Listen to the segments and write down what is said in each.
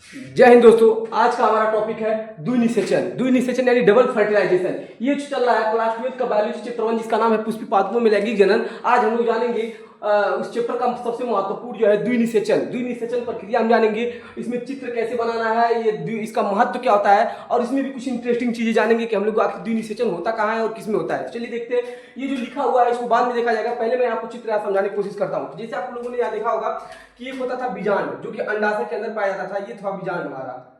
जय हिंद दोस्तों। आज का हमारा टॉपिक है द्विनिषेचन यानी डबल फर्टिलाइजेशन। ये जो चल रहा है क्लास 12 का बायोलॉजी चैप्टर 1 जिसका नाम है पुष्पी पादपों में लैंगिक जनन। आज हम लोग जानेंगे उस चैप्टर का सबसे महत्वपूर्ण जो है द्विनिषेचन प्रक्रिया हम जानेंगे। इसमें चित्र कैसे बनाना है, ये इसका महत्व क्या होता है, और इसमें भी कुछ इंटरेस्टिंग चीजें जानेंगे कि हम लोग आखिर द्विनिषेचन होता कहाँ है और किसमें होता है। चलिए देखते हैं। ये जो लिखा हुआ है इसको बाद में देखा जाएगा, पहले मैं आपको चित्र समझाने की कोशिश करता हूँ। जैसे आप लोगों ने यहाँ देखा होगा कि एक होता था बीजांड, जो कि अंडाशय के अंदर पाया जाता था। ये था बीजांड हमारा,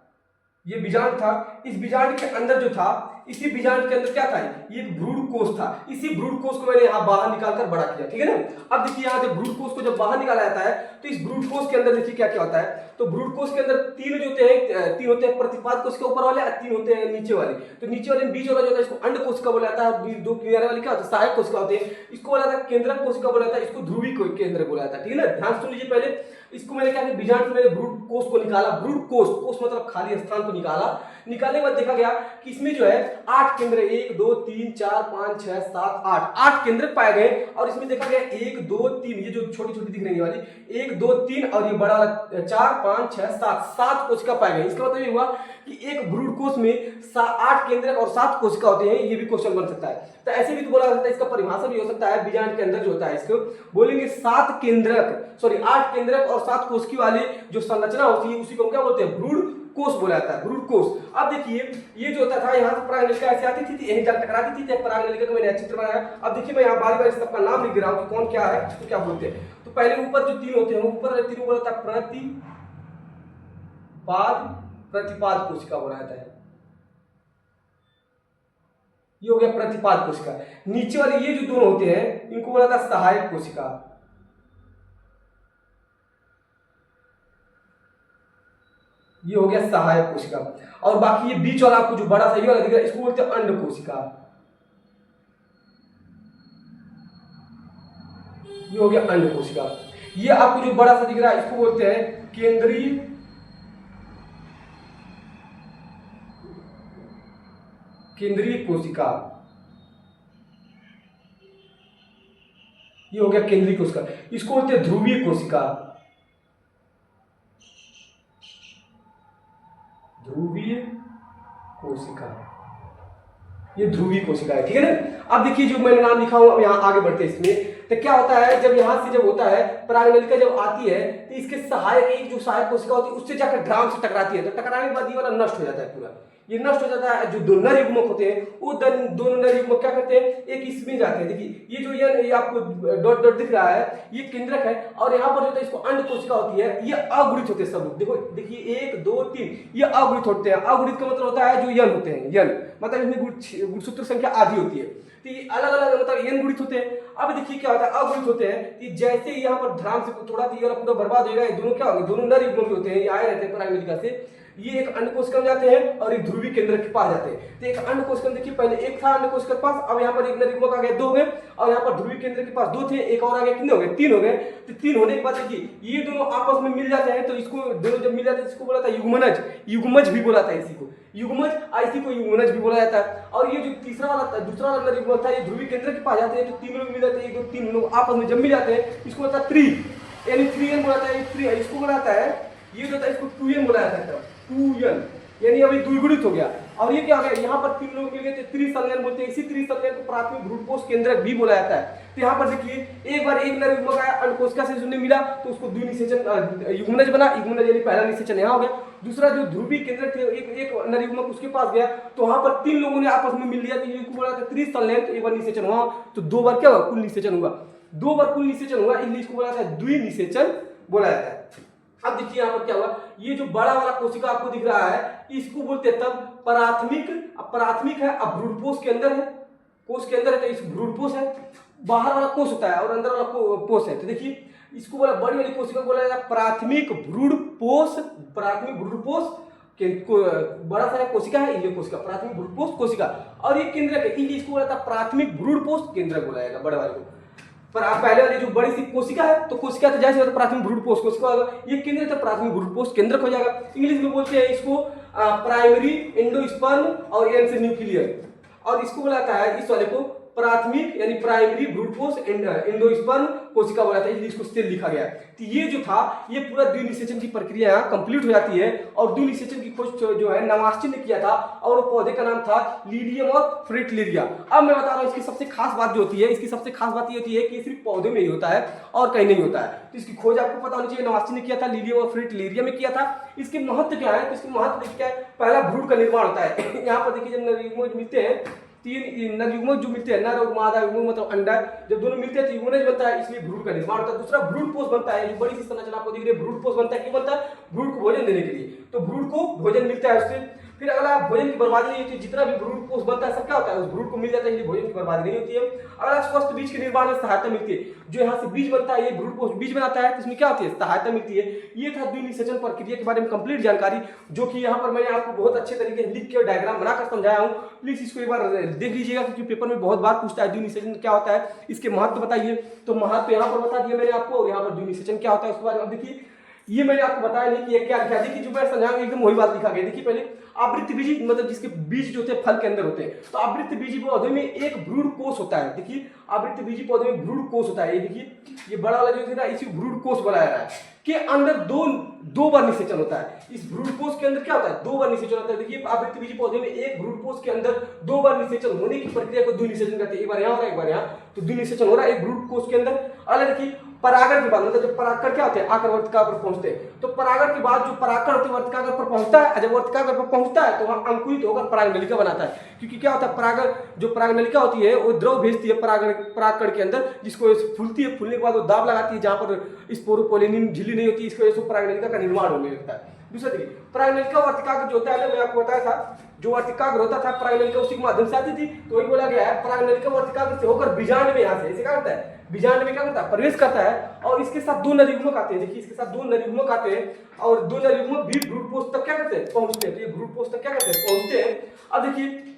ये बीजांड था। इस बीजांड के अंदर जो था, इसी बीजांड के अंदर क्या था, ये एक भ्रूण कोष था। इसी भ्रूण कोष को मैंने यहाँ बाहर निकालकर बड़ा किया, ठीक है ना। अब देखिए यहाँ जब भ्रूण कोष को जब बाहर निकाला जाता है तो इस भ्रूण कोष के अंदर देखिए क्या क्या होता है। तो भ्रूण कोष के अंदर तीन होते हैं प्रतिपाद कोशिका ऊपर वाले और तीन होते हैं नीचे वाले। तो नीचे वाले बीच वाला जो होता है इसको अंड कोशिका बोला जाता है। दो किनारे वाली क्या होता है, सहायक कोशिका होते हैं। इसको बोला जाता है केंद्रक कोशिका बोला जाता है, इसको ध्रुवी केंद्र बोला जाता है, ठीक है ना। ध्यान सुन लीजिए। पहले इसको मैंने क्या किया, बीजांड से मैंने भ्रूण कोष को निकाला। भ्रूण कोष मतलब खाली स्थान को निकालने के बाद देखा गया कि इसमें जो है 8 केंद्र, 1 2 3 4 5 6 7 8 केंद्र पाए गए। और इसमें देखा गया 1 2 3, ये जो छोटी छोटी दिख रही वाली 1 2 3 और ये बड़ा 4 5 6 7 कोशिका पाए गए। इसका मतलब ये हुआ कि एक भ्रूण कोष में 8 केंद्रक और 7 कोशिका होते हैं। ये भी क्वेश्चन बन सकता है। तो ऐसे भी तो बोला जा सकता है, इसका परिभाषा भी हो सकता है। बीजांड के अंदर जो होता है इसको बोलेंगे 8 केंद्रक और 7 कोशिकी वाले जो संरचना होती है उसी को हम क्या बोलते हैं, भ्रूण कोष बोला जाता है, भ्रूण कोष। अब देखिए ये जो होता था, यहाँ से परागनलिका ऐसे आती थी, यहीं जाकर टकराती थी। परागनलिका का मैंने चित्र बनाया। अब देखिए मैं यहाँ बारी बारी सबका नाम लिख रहा हूँ कि कौन क्या है तो क्या बोलते हैं। तो पहले ऊपर जो तीन होते हैं, ऊपर तीनों बोला था प्रतिपाद कोशिका बोला जाता है। ये हो गया प्रतिपाद कोशिका। नीचे वाले ये जो दोनों होते हैं इनको बोला था सहायक कोशिका। ये हो गया सहायक कोशिका। और बाकी ये बीच वाला आपको जो बड़ा सा ये वाला दिख रहा है इसको बोलते हैं अंड कोशिका। ये हो गया अंड कोशिका। ये आपको जो बड़ा सा दिख रहा है इसको बोलते हैं केंद्रीय कोशिका। ये हो गया केंद्रीय कोशिका। इसको बोलते हैं ध्रुवीय कोशिका। ध्रुवीय कोशिका, ये ध्रुवीय कोशिका है, ठीक है ना। अब देखिए जो मैंने नाम लिखा हूं, अब यहाँ आगे बढ़ते हैं। इसमें तो क्या होता है, जब यहाँ से जब होता है परागनलिका जब आती है तो इसके सहायक एक जो सहायक कोशिका होती है उससे जाकर ग्राम से टकराती है। तो टकराने के बाद ये वाला नष्ट हो जाता है पूरा। ये नष्ट हो जाता है। जो दो नर युग्मक होते हैं वो दोनों नर युग्मक क्या करते हैं, एक इसमें जाते हैं। देखिए ये जो ये आपको डॉट डॉट दिख रहा है ये केंद्रक है। और यहाँ पर जो है इसको अंड कोशिका होती है। ये अगुणित होते हैं सब। देखो देखिए 1 2 3 ये अगुणित होते हैं। अगुणित का मतलब होता है जो यन होते हैं, यन मतलब इसमें गुणसूत्र संख्या आधी होती है। तो ये अलग अलग मतलब यन गुणित होते हैं। अब देखिए क्या होता है, अगुणित होते हैं कि जैसे यहाँ पर ध्यान से थोड़ा पूरा बर्बाद हो जाएगा। ये दोनों क्या होंगे, दोनों नर युग्मक होते हैं, ये आए रहते हैं परागनलिका से। ये एक अंड कोशिका में जाते हैं और एक ध्रुवीय केंद्र के पास जाते हैं। तो एक अंड कोशिका देखिए पहले एक था अंड कोशिका के पास, अब यहाँ पर एक नर युग्मक आ गए, 2 हो गए। और यहाँ पर ध्रुवीय केंद्र के पास 2 थे, एक और आ गया, कितने हो गए, 3 हो गए। तो 3 होने के बाद देखिए ये दोनों आपस में मिल जाते हैं। तो इसको दोनों जब मिल जाते हैं इसको बोला था युग्मज भी बोला था इसी को, युग्मज इसी को युग्मनज भी बोला जाता है। और ये जो दूसरा वाला नर युग्मक था ये ध्रुवीय केंद्र के पास जाते हैं। तो 3 लोग मिल जाते हैं, 1 2 3 लोग आपस में जब मिल जाते हैं इसको बोलता है 3 यानी 3n बोला जाता है। इसको बोला जाता है, ये जो होता है इसको 2n बोला जाता है, 2n यानी अभी द्विगुणित हो गया। और ये क्या हो गया, यहाँ पर 3 लोग मिल गए थे, त्रिसंलयन बोलते हैं। इसी त्रिसंलयन को प्राथमिक भ्रूण कोष केंद्रक भी बोला जाता है। तो यहाँ पर देखिए एक बार एक नर युग्मक आया, अंड कोशिका से जुड़ने मिला तो उसको द्विनिषेचन युग्मनज बना। युग्मनज यानी पहला निषेचन यहाँ हो गया। दूसरा जो ध्रुवीय केंद्रक थे एक नर युग्मक उसके पास गया तो वहां पर 3 लोगों ने आपस में मिल लिया। तो ये बोला था त्रिसंलयन। तो एक बार निषेचन हुआ तो 2 बार क्या हुआ, कुल निषेचन हुआ। 2 बार कुल निषेचन हुआ, इसलिए इसको बोला था द्विनिषेचन बोला जाता है। अब देखिए यहाँ पर क्या हुआ, ये जो बड़ा वाला कोशिका आपको दिख रहा है इसको बोलते हैं तब प्राथमिक है। अब भ्रूणपोष के अंदर है, कोष के अंदर है तो इस भ्रूणपोष है। बाहर वाला कोष होता है और अंदर वाला पोष है। तो देखिए इसको बोला बड़ी वाली कोशिका बोला जाता है प्राथमिक भ्रूणपोष। बड़ा सा कोशिका है ये कोशिका, प्राथमिक भ्रूणपोष कोशिका। और ये केंद्रक है इसलिए इसको बोला जाता है प्राथमिक भ्रूणपोष केंद्रक बोला जाएगा बड़े वाले को। पर आप पहले वाली जो बड़ी सी कोशिका है तो कोशिका तो जैसे प्राथमिक भ्रूणपोष कोशिका होगा, ये केंद्र तो प्राथमिक भ्रूणपोष केंद्रक हो जाएगा। इंग्लिश में बोलते हैं इसको प्राइमरी एंडोस्पर्म और एन से न्यूक्लियर। और इसको बोला जाता है इस वाले को प्राथमिक यानी प्राइमरी भ्रूणपोष एंडोस्पर्म कोशिका बोला था, इसलिए इसको सेल लिखा गया। तो ये जो था ये पूरा द्विनिषेचन की प्रक्रिया यहाँ कंप्लीट हो जाती है और द्विनिषेचन की खोज जो है नवास्टिन ने किया था और वो पौधे का नाम था लीलियम और फ्रिटिलिया। अब मैं बता रहा हूँ इसकी सबसे खास बात जो होती है, इसकी सबसे खास बात ये होती है कि ये सिर्फ पौधे में ही होता है और कहीं नहीं होता है। तो इसकी खोज आपको पता होनी चाहिए, नवास्टिन ने किया था, लीलियम और फ्रिटिलिया में किया था। इसके महत्व क्या है, तो इसके महत्व देखिए क्या है, पहला भ्रूण का निर्माण होता है। यहाँ पर देखिए जब नरयुग्मक मिलते हैं, तीन नरयुग्मक जो मिलते हैं, नर और मादा युग्मक मतलब अंडा, जब दोनों मिलते हैं तो युग्मनज बनता है, इसलिए भ्रूण का निर्माण होता है। दूसरा भ्रूणपोष बनता है, ये बड़ी सी संरचना आपको दिख रही है, भ्रूणपोष बनता है, क्यों बनता है, भ्रूण को भोजन देने के लिए, तो भ्रूण को भोजन मिलता है उससे। फिर अगला भोजन की बर्बादी नहीं होती, जितना भी भ्रूणपोष बनता है सब क्या होता है, उस भ्रूण को मिल जाता है, इसलिए भोजन की बर्बादी नहीं होती है। अगला स्वस्थ बीज के निर्माण में सहायता मिलती है, जो यहाँ से बीज बनता है, ये भ्रूणपोष बीज बनाता है, तो इसमें क्या होती है, सहायता मिलती है। ये था द्विनिषेचन प्रक्रिया के बारे में कंप्लीट जानकारी, जो कि यहाँ पर मैंने आपको बहुत अच्छे तरीके से लिख के डायग्राम बनाकर समझाया हूँ। प्लीज इसको एक बार देख लीजिएगा, क्योंकि पेपर में बहुत बार पूछता है द्विनिषेचन क्या होता है, इसके महत्व बताइए। तो महत्व यहाँ पर बता दिया मैंने आपको, और यहाँ पर द्विनिषेचन क्या होता है उसके बारे में देखिए। ये मैंने आपको बताया नहीं कि ये क्या लिखा, देखिए जो मैं समझाऊंगा एकदम वही बात लिखा गया। देखिए पहले आवृत्त बीजी मतलब जिसके बीज जो होते हैं फल के अंदर होते हैं, तो आवृत्त बीजी पौधे में एक भ्रूण कोष होता है। देखिए आवृत्त बीजी पौधे में भ्रूण कोष होता है, ये देखिए ये बड़ा वाला जो है ना, इसी भ्रूण कोष बनाया रहा है के अंदर दो बार निषेचन होता है। इस भ्रूण कोष के अंदर क्या होता है, दो बार निषेचन होता है। देखिए आवृत्त बीजी पौधे में एक भ्रूण कोष के अंदर दो बार निषेचन होने की प्रक्रिया को द्विनिषेचन कहते हैं। एक बार यहाँ हो रहा है, एक बार यहाँ, तो द्विनिषेचन हो रहा है एक भ्रूण कोष के अंदर। अलग देखिए परागण के बाद मतलब जब परागकण क्या होते हैं, आकर वर्तिकाग्र पर पहुंचते हैं, तो परागण के बाद जो परागकण होते हैं वर्तिकाग्र पर पहुंचता है, जब वर्तिकाग्र पर पहुंचता है तो वहां अंकुरित होकर परागनलिका बनाता है। क्योंकि क्या होता है, परागण जो परागनलिका होती है वो द्रव भेजती है परागकण के अंदर, जिसको फूलती है, फूलने के बाद वो दाब लगाती है जहां पर स्पोरोपोलिन झिल्ली नहीं होती, इसकी वजह से परागनलिका का निर्माण होने लगता है। दूसरा देखिए परागनलिका वर्तिकाग्र जो होता है, मैं आपको बताया था, जो वर्तिकाग्र होता था परागनलिका उसी के माध्यम से आती थी, तो वही बोला गया है परागनलिका वर्तिकाग्र से होकर बीजांड में यहाँ से ऐसे क्या करता है, बीजांड में क्या करता है, प्रवेश करता है, और इसके साथ दो नरयुग्मक आते हैं। देखिए इसके साथ दो नरयुग्मक आते हैं और दो नरयुग्मक भी भ्रूणपोष तक क्या करते हैं, पहुंचते हैं। तो ये भ्रूणपोष तक क्या करते हैं, पहुंचते हैं। अब देखिए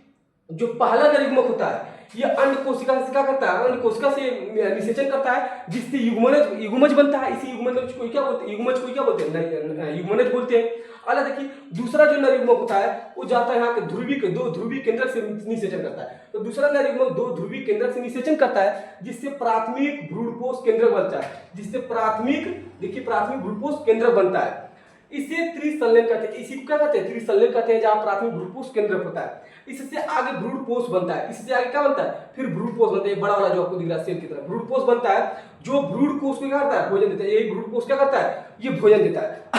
जो पहला नरयुग्मक होता है ये अंड कोशिका से क्या करता है, अंड कोशिका से निषेचन करता है, जिससे युग्मज बनता है। इसी युग्मज को क्या बोलते हैं, युग्मनज बोलते हैं। अलग देखिए दूसरा जो नरयुग्मक होता है वो जाता है यहाँ के दो ध्रुवी केंद्र से निषेचन करता है। तो दूसरा नरयुग्मक दो ध्रुवी केंद्र से निषेचन करता है, जिससे प्राथमिक भ्रूणपोष केंद्र बनता है, जिससे प्राथमिक भ्रूणपोष केंद्र बनता है। इसे त्रिसंलयन कहते हैं। इसी को क्या कहते हैं, त्रिसंलयन कहते हैं, जहां प्राथमिक भ्रूणपोष केंद्र होता है। इससे आगे भ्रूणपोष बनता है, इससे आगे क्या बनता है, फिर भ्रूणपोष बनता है। बड़ा वाला जो आपको दिख रहा है सेल की तरह भ्रूणपोष बनता है, जो भ्रूणकोष को क्या करता है, भोजन देता है। यही भ्रूणपोष क्या करता है, ये भोजन देता है।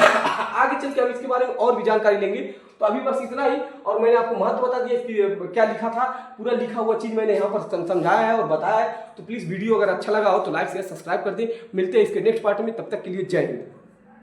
आगे चल के हम इसके बारे में और भी जानकारी लेंगे। तो अभी बस इतना ही, और मैंने आपको महत्व बता दिया इसकी क्या लिखा था, पूरा लिखा हुआ चीज मैंने यहाँ पर समझाया है और बताया है। तो प्लीज वीडियो अगर अच्छा लगा हो तो लाइक शेयर सब्सक्राइब कर दें। मिलते हैं इसके नेक्स्ट पार्ट में, तब तक के लिए जय हिंद।